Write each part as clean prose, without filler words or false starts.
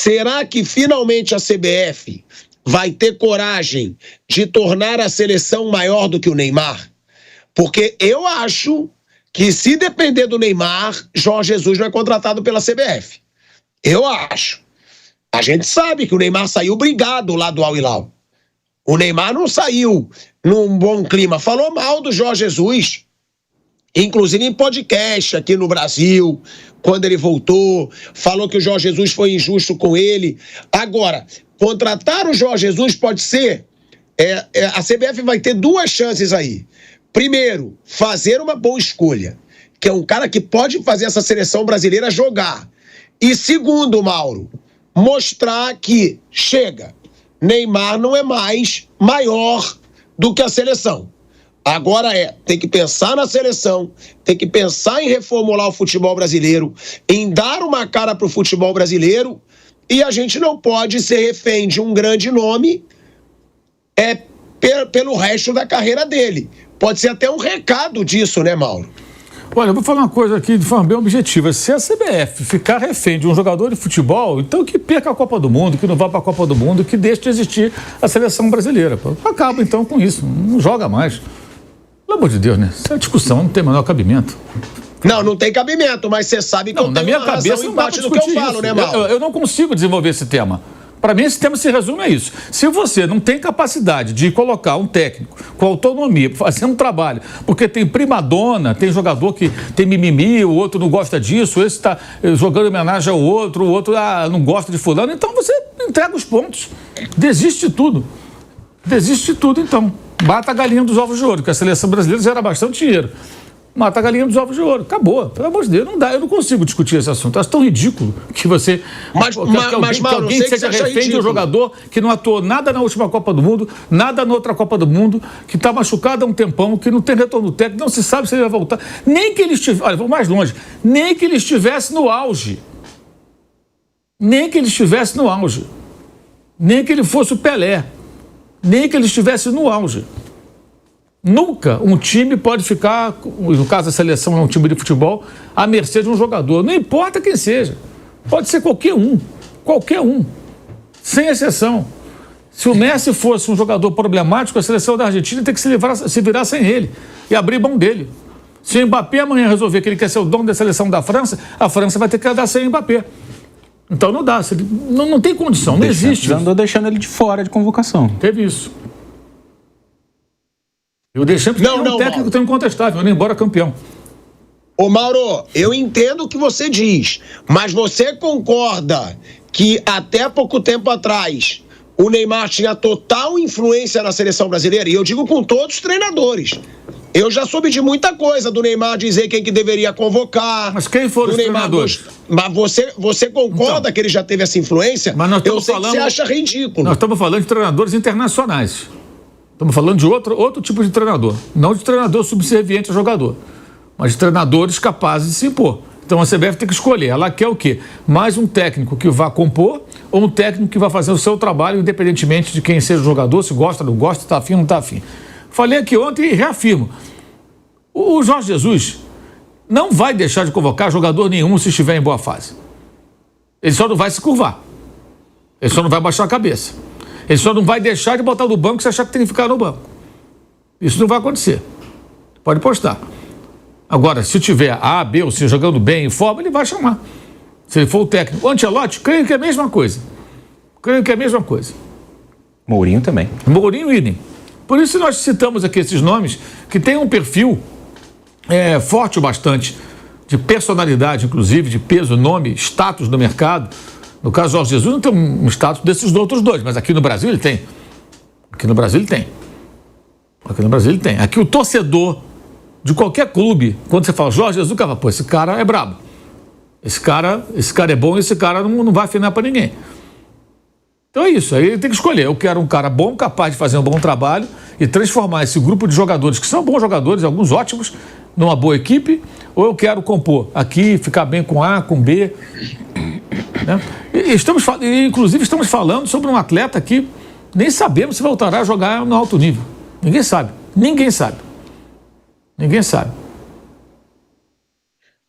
Será que finalmente a CBF vai ter coragem de tornar a seleção maior do que o Neymar? Porque eu acho que, se depender do Neymar, Jorge Jesus não é contratado pela CBF. Eu acho. A gente sabe que o Neymar saiu brigado lá do Al Hilal. O Neymar não saiu num bom clima. Falou mal do Jorge Jesus. Inclusive em podcast aqui no Brasil, quando ele voltou. Falou que o Jorge Jesus foi injusto com ele. Agora, contratar o Jorge Jesus pode ser... a CBF vai ter duas chances aí. Primeiro, fazer uma boa escolha, que é um cara que pode fazer essa seleção brasileira jogar. E segundo, Mauro, mostrar que chega, Neymar não é mais maior do que a seleção. Agora tem que pensar na seleção, tem que pensar em reformular o futebol brasileiro, em dar uma cara para o futebol brasileiro, e a gente não pode ser refém de um grande nome pelo resto da carreira dele. Pode ser até um recado disso, né, Mauro? Olha, eu vou falar uma coisa aqui de forma bem objetiva. Se a CBF ficar refém de um jogador de futebol, então que perca a Copa do Mundo, que não vá para a Copa do Mundo, que deixe de existir a seleção brasileira. Acaba então com isso, não joga mais. Pelo amor de Deus, né? Essa discussão não tem o menor cabimento. Não tem cabimento, mas você sabe que não, na minha cabeça não dá para discutir isso. Falo, né, Mauro? Eu não consigo desenvolver esse tema. Para mim, esse tema se resume a isso. Se você não tem capacidade de colocar um técnico com autonomia, fazer um trabalho, porque tem primadona, tem jogador que tem mimimi, o outro não gosta disso, esse está jogando homenagem ao outro, o outro não gosta de fulano, então você entrega os pontos. Desiste de tudo. Desiste de tudo, então. Mata a galinha dos ovos de ouro, que a seleção brasileira gera bastante dinheiro. Mata a galinha dos ovos de ouro. Acabou. Pelo amor de Deus, não dá. Eu não consigo discutir esse assunto. Acho tão ridículo que você... Mas alguém seja refém de um jogador que não atuou nada na última Copa do Mundo, nada na outra Copa do Mundo, que está machucado há um tempão, que não tem retorno técnico, não se sabe se ele vai voltar. Nem que ele estivesse... Olha, vou mais longe. Nem que ele estivesse no auge. Nem que ele estivesse no auge. Nem que ele fosse o Pelé. Nem que ele estivesse no auge. Nunca um time pode ficar, no caso da seleção é um time de futebol, à mercê de um jogador. Não importa quem seja. Pode ser qualquer um. Qualquer um. Sem exceção. Se o Messi fosse um jogador problemático, a seleção da Argentina tem que se virar sem ele e abrir mão dele. Se o Mbappé amanhã resolver que ele quer ser o dono da seleção da França, a França vai ter que andar sem o Mbappé. Então não dá. Não tem condição, não existe. Andou deixando ele de fora de convocação. Teve isso. Eu deixei porque um técnico tão incontestável, indo embora campeão. Ô Mauro, eu entendo o que você diz, mas você concorda que até pouco tempo atrás o Neymar tinha total influência na seleção brasileira? E eu digo com todos os treinadores. Eu já soube de muita coisa do Neymar dizer quem que deveria convocar. Mas quem foram os treinadores? Mas você concorda então, que ele já teve essa influência? Mas nós eu sei que você acha ridículo. Nós estamos falando de treinadores internacionais. Estamos falando de outro tipo de treinador. Não de treinador subserviente ao jogador, mas de treinadores capazes de se impor. Então a CBF tem que escolher. Ela quer o quê? Mais um técnico que vá compor ou um técnico que vá fazer o seu trabalho independentemente de quem seja o jogador, se gosta, não gosta, está afim, não está afim. Falei aqui ontem e reafirmo. O Jorge Jesus não vai deixar de convocar jogador nenhum se estiver em boa fase. Ele só não vai se curvar. Ele só não vai baixar a cabeça. Ele só não vai deixar de botar no banco se achar que tem que ficar no banco. Isso não vai acontecer. Pode postar. Agora, se tiver A, B ou C jogando bem, em forma, ele vai chamar. Se ele for o técnico. O Ancelotti, creio que é a mesma coisa. Mourinho também. Mourinho e idem. Por isso nós citamos aqui esses nomes que têm um perfil forte o bastante, de personalidade, inclusive, de peso, nome, status no mercado. No caso, Jorge Jesus não tem um status desses outros dois, mas aqui no Brasil ele tem. Aqui no Brasil ele tem. Aqui o torcedor de qualquer clube, quando você fala Jorge Jesus, o cara fala, pô, esse cara é brabo. Esse cara é bom, esse cara não vai afinar para ninguém. Então é isso, aí ele tem que escolher. Eu quero um cara bom, capaz de fazer um bom trabalho e transformar esse grupo de jogadores, que são bons jogadores, alguns ótimos, numa boa equipe, ou eu quero compor aqui, ficar bem com A, com B. Né? Inclusive estamos falando sobre um atleta que nem sabemos se voltará a jogar no alto nível. Ninguém sabe.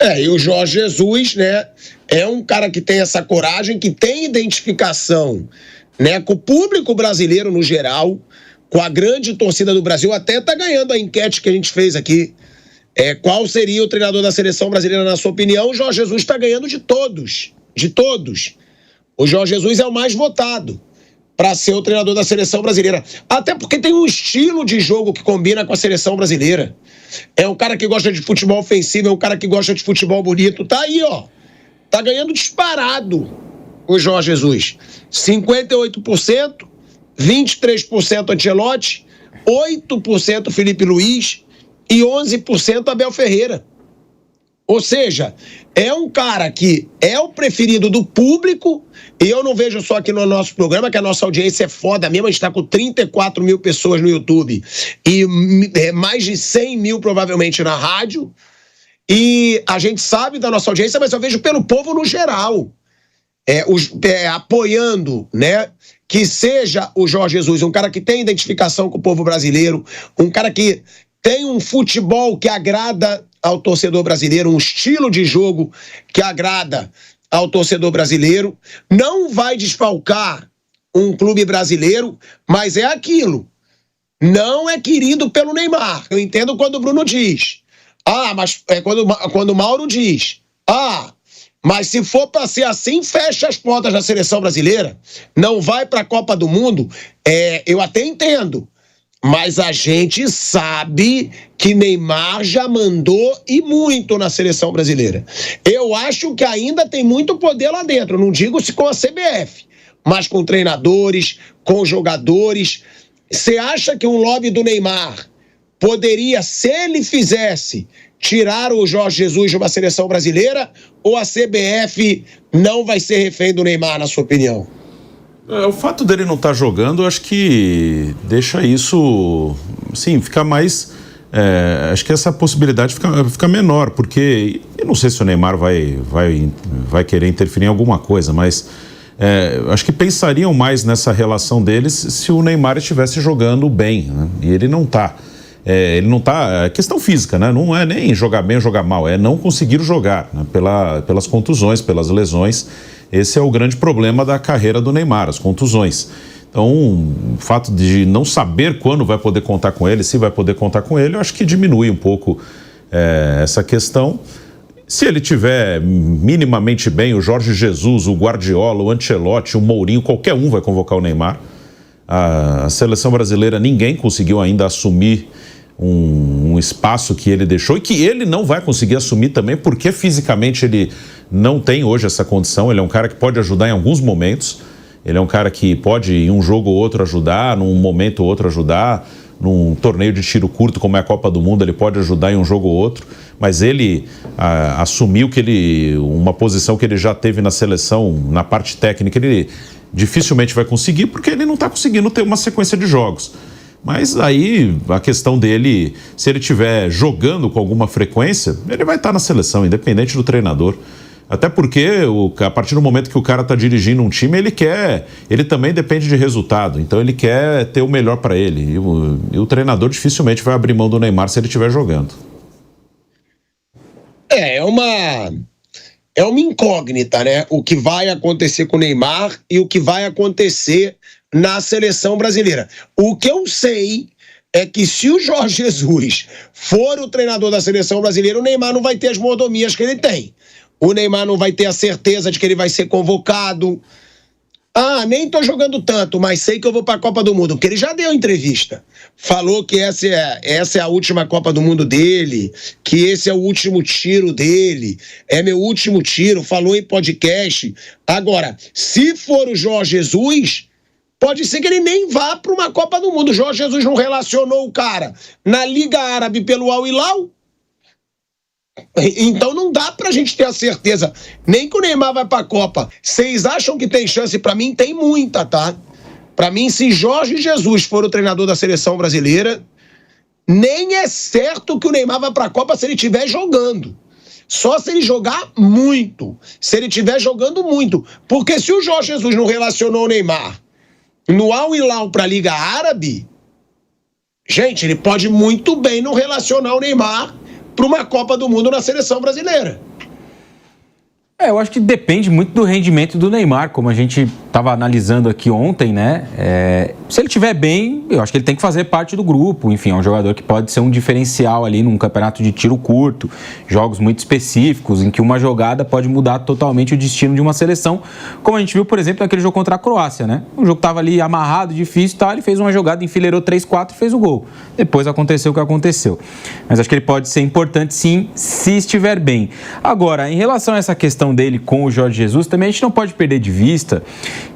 E o Jorge Jesus, né, é um cara que tem essa coragem, que tem identificação, né, com o público brasileiro no geral, com a grande torcida do Brasil. Até tá ganhando a enquete que a gente fez aqui. Qual seria o treinador da seleção brasileira, na sua opinião? O Jorge Jesus está ganhando de todos. De todos. O Jorge Jesus é o mais votado para ser o treinador da seleção brasileira. Até porque tem um estilo de jogo que combina com a seleção brasileira. É um cara que gosta de futebol ofensivo, é um cara que gosta de futebol bonito. Tá aí, ó. Tá ganhando disparado o Jorge Jesus. 58%, 23% Ancelotti, 8% Felipe Luiz e 11% Abel Ferreira. Ou seja, é um cara que é o preferido do público, e eu não vejo só aqui no nosso programa, que a nossa audiência é foda mesmo, a gente está com 34 mil pessoas no YouTube e mais de 100 mil provavelmente na rádio, e a gente sabe da nossa audiência, mas eu vejo pelo povo no geral, apoiando, né, que seja o Jorge Jesus, um cara que tem identificação com o povo brasileiro, um cara que tem um futebol que agrada ao torcedor brasileiro, um estilo de jogo que agrada ao torcedor brasileiro. Não vai desfalcar um clube brasileiro, mas é aquilo. Não é querido pelo Neymar. Eu entendo quando o Bruno diz. Mas quando o Mauro diz. Mas se for para ser assim, fecha as portas da seleção brasileira. Não vai para a Copa do Mundo. Eu até entendo. Mas a gente sabe que Neymar já mandou e muito na seleção brasileira. Eu acho que ainda tem muito poder lá dentro. Não digo se com a CBF, mas com treinadores, com jogadores. Você acha que um lobby do Neymar poderia, se ele fizesse, tirar o Jorge Jesus de uma seleção brasileira? Ou a CBF não vai ser refém do Neymar, na sua opinião? O fato dele não estar jogando, eu acho que deixa isso, sim, ficar mais... acho que essa possibilidade fica menor, porque eu não sei se o Neymar vai querer interferir em alguma coisa, mas acho que pensariam mais nessa relação deles se o Neymar estivesse jogando bem, né? E ele não está. Ele não está... É questão física, né? Não é nem jogar bem ou jogar mal, é não conseguir jogar, né? Pelas contusões, pelas lesões. Esse é o grande problema da carreira do Neymar, as contusões. Então, o fato de não saber quando vai poder contar com ele, se vai poder contar com ele, eu acho que diminui um pouco essa questão. Se ele tiver minimamente bem, o Jorge Jesus, o Guardiola, o Ancelotti, o Mourinho, qualquer um vai convocar o Neymar. A seleção brasileira, ninguém conseguiu ainda assumir um espaço que ele deixou e que ele não vai conseguir assumir também, porque fisicamente ele não tem hoje essa condição. Ele é um cara que pode ajudar em alguns momentos, ele é um cara que pode em um jogo ou outro ajudar, num momento ou outro ajudar, num torneio de tiro curto como é a Copa do Mundo, ele pode ajudar em um jogo ou outro, mas ele assumiu uma posição que ele já teve na seleção, na parte técnica, ele dificilmente vai conseguir, porque ele não está conseguindo ter uma sequência de jogos. Mas aí a questão dele, se ele estiver jogando com alguma frequência, ele vai estar na seleção, independente do treinador. Até porque a partir do momento que o cara está dirigindo um time, ele também depende de resultado. Então ele quer ter o melhor para ele. E o treinador dificilmente vai abrir mão do Neymar se ele estiver jogando. É uma incógnita, né? O que vai acontecer com o Neymar e o que vai acontecer na seleção brasileira. O que eu sei é que se o Jorge Jesus for o treinador da seleção brasileira, o Neymar não vai ter as mordomias que ele tem. O Neymar não vai ter a certeza de que ele vai ser convocado. Nem tô jogando tanto, mas sei que eu vou para a Copa do Mundo, porque ele já deu entrevista. Falou que essa é a última Copa do Mundo dele, que esse é o último tiro dele, é meu último tiro, falou em podcast. Agora, se for o Jorge Jesus, pode ser que ele nem vá para uma Copa do Mundo. O Jorge Jesus não relacionou o cara na Liga Árabe pelo Al Hilal. Então não dá pra gente ter a certeza nem que o Neymar vai pra Copa. Vocês acham que tem chance? Pra mim tem muita, tá? Pra mim, se Jorge Jesus for o treinador da seleção brasileira, nem é certo que o Neymar vai pra Copa se ele estiver jogando. Só se ele jogar muito. Se ele estiver jogando muito. Porque se o Jorge Jesus não relacionou o Neymar no Al Hilal pra Liga Árabe, gente, ele pode muito bem não relacionar o Neymar para uma Copa do Mundo na seleção brasileira. Eu acho que depende muito do rendimento do Neymar, como a gente estava analisando aqui ontem, né? Se ele estiver bem, eu acho que ele tem que fazer parte do grupo. Enfim, é um jogador que pode ser um diferencial ali num campeonato de tiro curto, jogos muito específicos, em que uma jogada pode mudar totalmente o destino de uma seleção, como a gente viu, por exemplo, naquele jogo contra a Croácia, né? O jogo estava ali amarrado, difícil e tal, ele fez uma jogada, enfileirou 3-4 e fez o gol. Depois aconteceu o que aconteceu. Mas acho que ele pode ser importante, sim, se estiver bem. Agora, em relação a essa questão dele com o Jorge Jesus, também a gente não pode perder de vista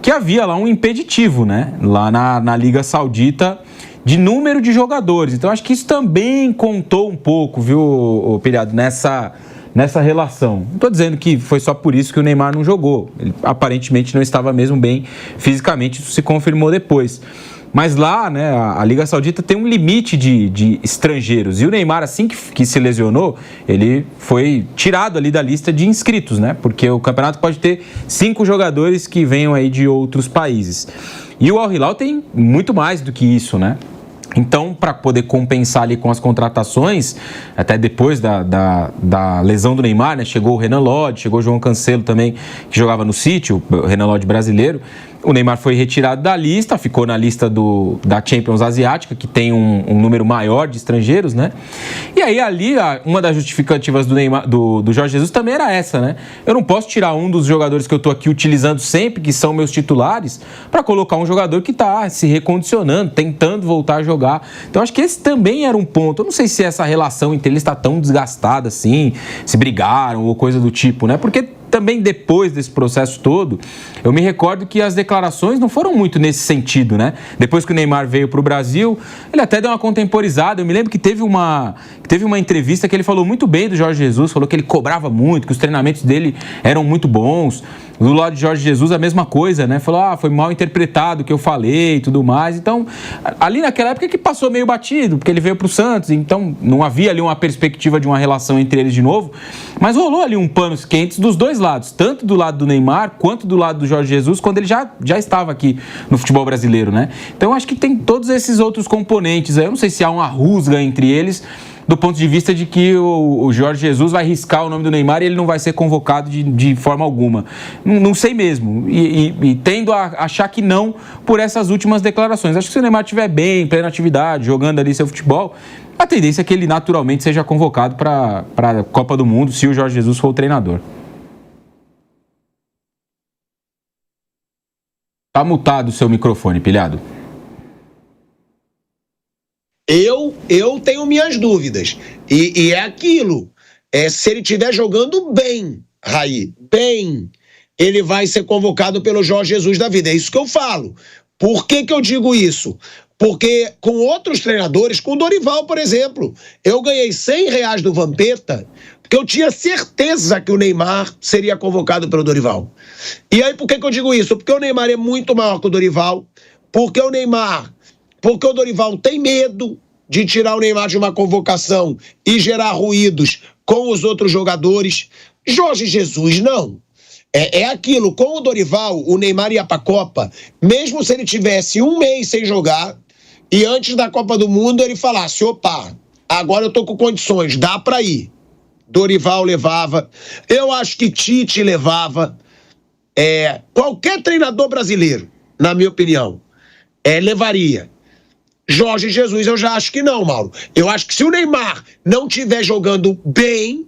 que havia lá um impeditivo, né? Lá na Liga Saudita, de número de jogadores. Então, acho que isso também contou um pouco, viu, Pilhado, nessa relação. Não estou dizendo que foi só por isso que o Neymar não jogou. Ele aparentemente não estava mesmo bem fisicamente, isso se confirmou depois. Mas lá, né, a Liga Saudita tem um limite de estrangeiros. E o Neymar, assim que se lesionou, ele foi tirado ali da lista de inscritos, né? Porque o campeonato pode ter 5 jogadores que venham aí de outros países. E o Al Hilal tem muito mais do que isso, né? Então, para poder compensar ali com as contratações, até depois da lesão do Neymar, né? Chegou o Renan Lodge, chegou o João Cancelo também, que jogava no City, o Renan Lodge brasileiro. O Neymar foi retirado da lista, ficou na lista da Champions Asiática, que tem um número maior de estrangeiros, né? E aí ali, uma das justificativas do Jorge Jesus também era essa, né? Eu não posso tirar um dos jogadores que eu estou aqui utilizando sempre, que são meus titulares, para colocar um jogador que está se recondicionando, tentando voltar a jogar. Então acho que esse também era um ponto. Eu não sei se essa relação entre eles está tão desgastada assim, se brigaram ou coisa do tipo, né? Porque também depois desse processo todo, eu me recordo que as declarações não foram muito nesse sentido, né? Depois que o Neymar veio para o Brasil, ele até deu uma contemporizada. Eu me lembro que teve uma entrevista que ele falou muito bem do Jorge Jesus, falou que ele cobrava muito, que os treinamentos dele eram muito bons. Do lado de Jorge Jesus, a mesma coisa, né? Falou, foi mal interpretado o que eu falei e tudo mais. Então, ali naquela época que passou meio batido, porque ele veio para o Santos, então não havia ali uma perspectiva de uma relação entre eles de novo, mas rolou ali um panos quentes dos dois lados, tanto do lado do Neymar, quanto do lado do Jorge Jesus, quando ele já estava aqui no futebol brasileiro, né? Então, acho que tem todos esses outros componentes aí. Eu não sei se há uma rusga entre eles, do ponto de vista de que o Jorge Jesus vai riscar o nome do Neymar e ele não vai ser convocado de forma alguma. Não sei mesmo. E tendo a achar que não por essas últimas declarações. Acho que se o Neymar estiver bem, em plena atividade, jogando ali seu futebol, a tendência é que ele naturalmente seja convocado para a Copa do Mundo, se o Jorge Jesus for o treinador. Tá mutado o seu microfone, Pilhado. Eu tenho minhas dúvidas. E é aquilo. Se ele estiver jogando bem, Raí, bem, ele vai ser convocado pelo Jorge Jesus da vida. É isso que eu falo. Por que eu digo isso? Porque com outros treinadores, com o Dorival, por exemplo, eu ganhei R$100 do Vampeta, porque eu tinha certeza que o Neymar seria convocado pelo Dorival. E aí, por que eu digo isso? Porque o Neymar é muito maior que o Dorival, porque o Dorival tem medo de tirar o Neymar de uma convocação e gerar ruídos com os outros jogadores. Jorge Jesus, não. É aquilo, com o Dorival, o Neymar ia para a Copa, mesmo se ele tivesse um mês sem jogar, e antes da Copa do Mundo ele falasse, opa, agora eu tô com condições, dá para ir. Dorival levava, eu acho que Tite levava, qualquer treinador brasileiro, na minha opinião, levaria. Jorge Jesus eu já acho que não, Mauro. Eu acho que se o Neymar não estiver jogando bem,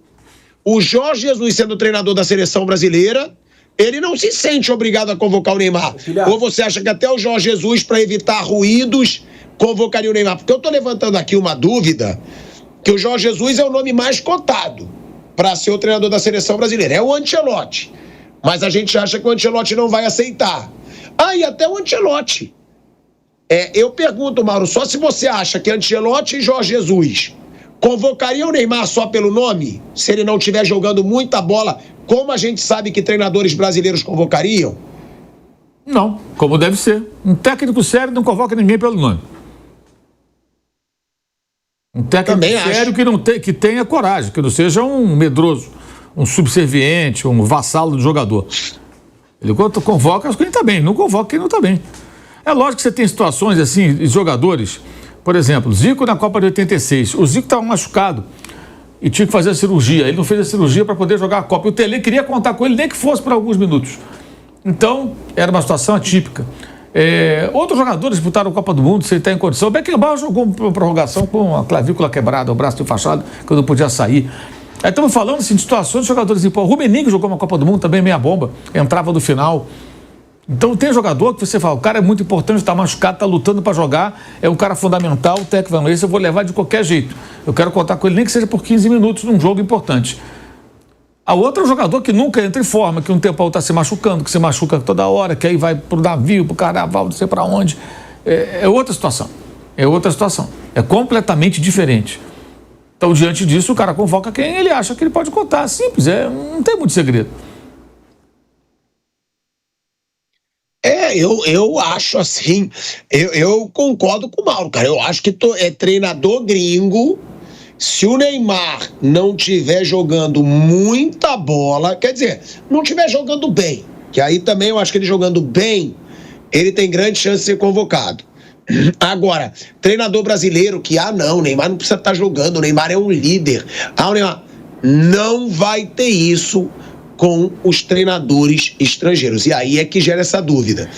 o Jorge Jesus sendo treinador da seleção brasileira, ele não se sente obrigado a convocar o Neymar. Ou você acha que até o Jorge Jesus, para evitar ruídos, convocaria o Neymar? Porque eu tô levantando aqui uma dúvida, que o Jorge Jesus é o nome mais cotado para ser o treinador da seleção brasileira. É o Ancelotti. Mas a gente acha que o Ancelotti não vai aceitar. E até o Ancelotti. Eu pergunto, Mauro, só se você acha que Ancelotti e Jorge Jesus convocariam o Neymar só pelo nome, se ele não estiver jogando muita bola, como a gente sabe que treinadores brasileiros convocariam? Não, como deve ser. Um técnico sério não convoca ninguém pelo nome. Um técnico sério que tenha coragem, que não seja um medroso, um subserviente, um vassalo do jogador. Ele convoca quem está bem, não convoca quem não está bem. É lógico que você tem situações assim, de jogadores, por exemplo, Zico na Copa de 86. O Zico estava machucado. e tinha que fazer a cirurgia. Ele não fez a cirurgia para poder jogar a Copa. E o Tele queria contar com ele, nem que fosse por alguns minutos. Então, era uma situação atípica. Outros jogadores disputaram a Copa do Mundo, se ele está em condição. O Beckenbauer jogou uma prorrogação com a clavícula quebrada, o braço enfaixado, que não podia sair. Aí estamos falando assim, de situações de jogadores. O Rummenigge jogou uma Copa do Mundo também, meia bomba, entrava no final. Então tem jogador que você fala, o cara é muito importante, está machucado, está lutando para jogar, é um cara fundamental, o técnico vai, esse eu vou levar de qualquer jeito. Eu quero contar com ele, nem que seja por 15 minutos num jogo importante. A outra é um jogador que nunca entra em forma, que um tempo está se machucando, que se machuca toda hora, que aí vai pro navio, pro carnaval, não sei para onde. É outra situação. É outra situação. É completamente diferente. Então, diante disso, o cara convoca quem ele acha que ele pode contar. Simples, não tem muito segredo. Eu acho assim, eu concordo com o Mauro, cara. Eu acho que treinador gringo, se o Neymar não estiver jogando muita bola, quer dizer, não estiver jogando bem, que aí também eu acho que ele jogando bem, ele tem grande chance de ser convocado. Agora, treinador brasileiro que, não, o Neymar não precisa estar jogando, o Neymar é um líder. O Neymar não vai ter isso com os treinadores estrangeiros. E aí é que gera essa dúvida.